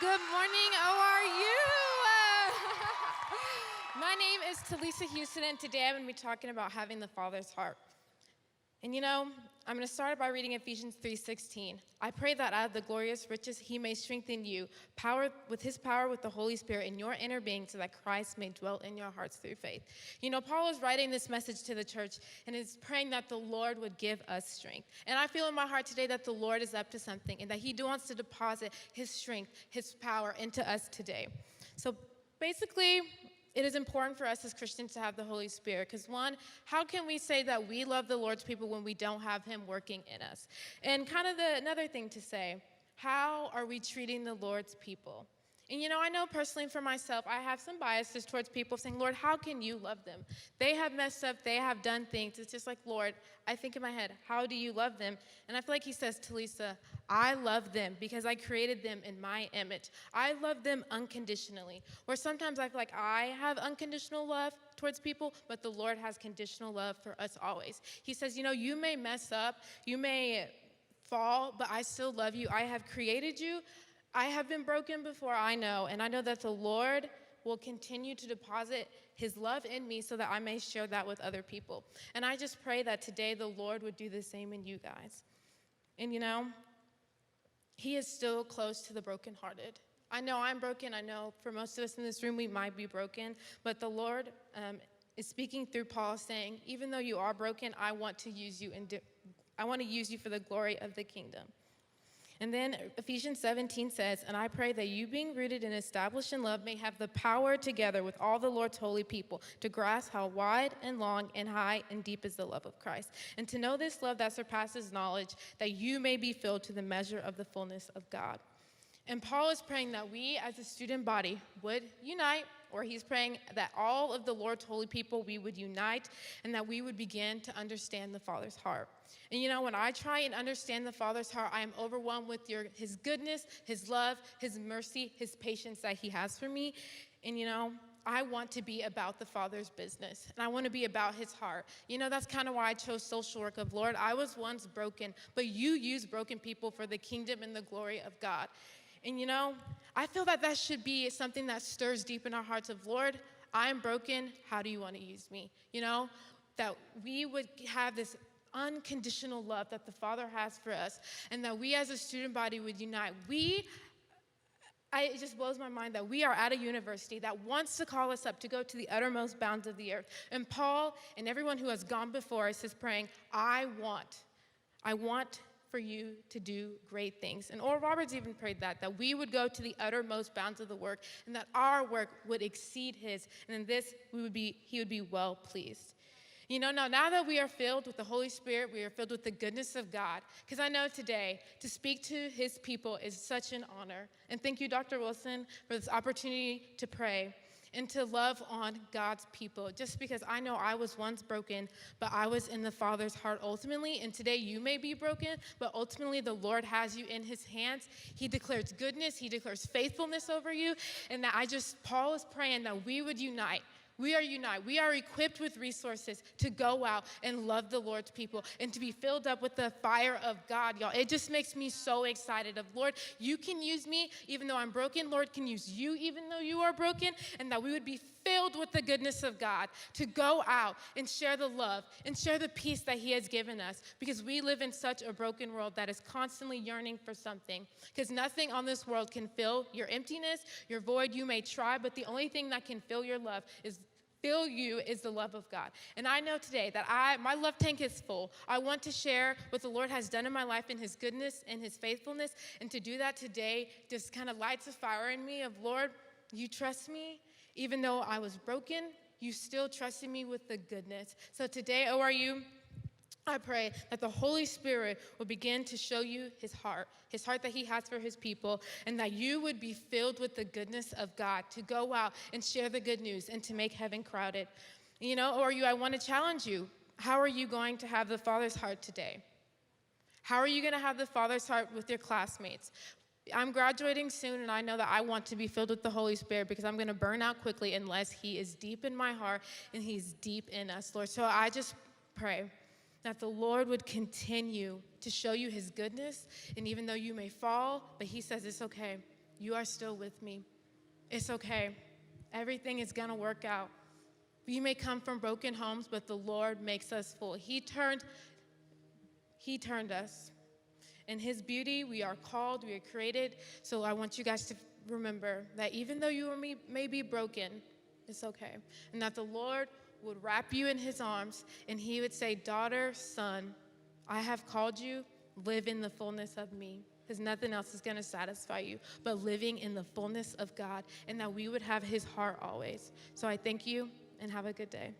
Good morning, ORU. My name is Tileisa Houston, and today I'm going to be talking about having the Father's heart. And I'm going to start by reading Ephesians 3:16. I pray that out of the glorious riches he may strengthen you, with the Holy Spirit in your inner being, so that Christ may dwell in your hearts through faith. Paul is writing this message to the church and is praying that the Lord would give us strength. And I feel in my heart today that the Lord is up to something and that he wants to deposit his strength, his power into us today. So basically, it is important for us as Christians to have the Holy Spirit because, one, how can we say that we love the Lord's people when we don't have him working in us? And kind of another thing to say, how are we treating the Lord's people? And I know personally for myself, I have some biases towards people saying, Lord, how can you love them? They have messed up, they have done things. It's just like, Lord, I think in my head, how do you love them? And I feel like he says, Tileisa, I love them because I created them in my image. I love them unconditionally. Or sometimes I feel like I have unconditional love towards people, but the Lord has conditional love for us always. He says, you may mess up, you may fall, but I still love you. I have created you. I have been broken before, I know, and I know that the Lord will continue to deposit his love in me so that I may share that with other people. And I just pray that today the Lord would do the same in you guys. And he is still close to the brokenhearted. I know I'm broken. I know for most of us in this room, we might be broken, but the Lord is speaking through Paul saying, even though you are broken, I want to use you for the glory of the kingdom. And then Ephesians 17 says, and I pray that you being rooted and established in love may have the power together with all the Lord's holy people to grasp how wide and long and high and deep is the love of Christ, and to know this love that surpasses knowledge, that you may be filled to the measure of the fullness of God. And Paul is praying that we as a student body would unite, or he's praying that all of the Lord's holy people, we would unite and that we would begin to understand the Father's heart. And when I try and understand the Father's heart, I am overwhelmed with his goodness, his love, his mercy, his patience that he has for me. And I want to be about the Father's business, and I want to be about his heart. That's kind of why I chose social work of, Lord, I was once broken, but you use broken people for the kingdom and the glory of God. And I feel that should be something that stirs deep in our hearts of, Lord, I am broken, how do you want to use me? That we would have this unconditional love that the Father has for us, and that we as a student body would unite. It just blows my mind that we are at a university that wants to call us up to go to the uttermost bounds of the earth. And Paul and everyone who has gone before us is praying, I want for you to do great things. And Oral Roberts even prayed that we would go to the uttermost bounds of the work, and that our work would exceed his, and in this he would be well pleased. Now that we are filled with the Holy Spirit, we are filled with the goodness of God, because I know today to speak to his people is such an honor. And thank you, Dr. Wilson, for this opportunity to pray and to love on God's people, just because I know I was once broken, but I was in the Father's heart ultimately, and today you may be broken, but ultimately the Lord has you in his hands. He declares goodness, he declares faithfulness over you, and that Paul is praying that we would unite. We are equipped with resources to go out and love the Lord's people and to be filled up with the fire of God, y'all. It just makes me so excited of, Lord, you can use me even though I'm broken. Lord can use you even though you are broken, and that we would be filled with the goodness of God to go out and share the love and share the peace that he has given us, because we live in such a broken world that is constantly yearning for something, because nothing on this world can fill your emptiness, your void. You may try, but the only thing that can fill you is the love of God. And I know today that my love tank is full. I want to share what the Lord has done in my life in his goodness and his faithfulness, and to do that today just kind of lights a fire in me of, Lord, you trust me. Even though I was broken, you still trusted me with the goodness. So today, ORU, I pray that the Holy Spirit will begin to show you his heart that he has for his people, and that you would be filled with the goodness of God to go out and share the good news and to make heaven crowded. ORU, I want to challenge you. How are you going to have the Father's heart today? How are you going to have the Father's heart with your classmates? I'm graduating soon, and I know that I want to be filled with the Holy Spirit, because I'm going to burn out quickly unless he is deep in my heart and he's deep in us, Lord. So I just pray that the Lord would continue to show you his goodness, and even though you may fall, but he says it's okay. You are still with me. It's okay. Everything is going to work out. We may come from broken homes, but the Lord makes us full. He turned us. In his beauty, we are called, we are created. So I want you guys to remember that even though you may be broken, it's okay. And that the Lord would wrap you in his arms and he would say, daughter, son, I have called you, live in the fullness of me. Because nothing else is going to satisfy you, but living in the fullness of God, and that we would have his heart always. So I thank you and have a good day.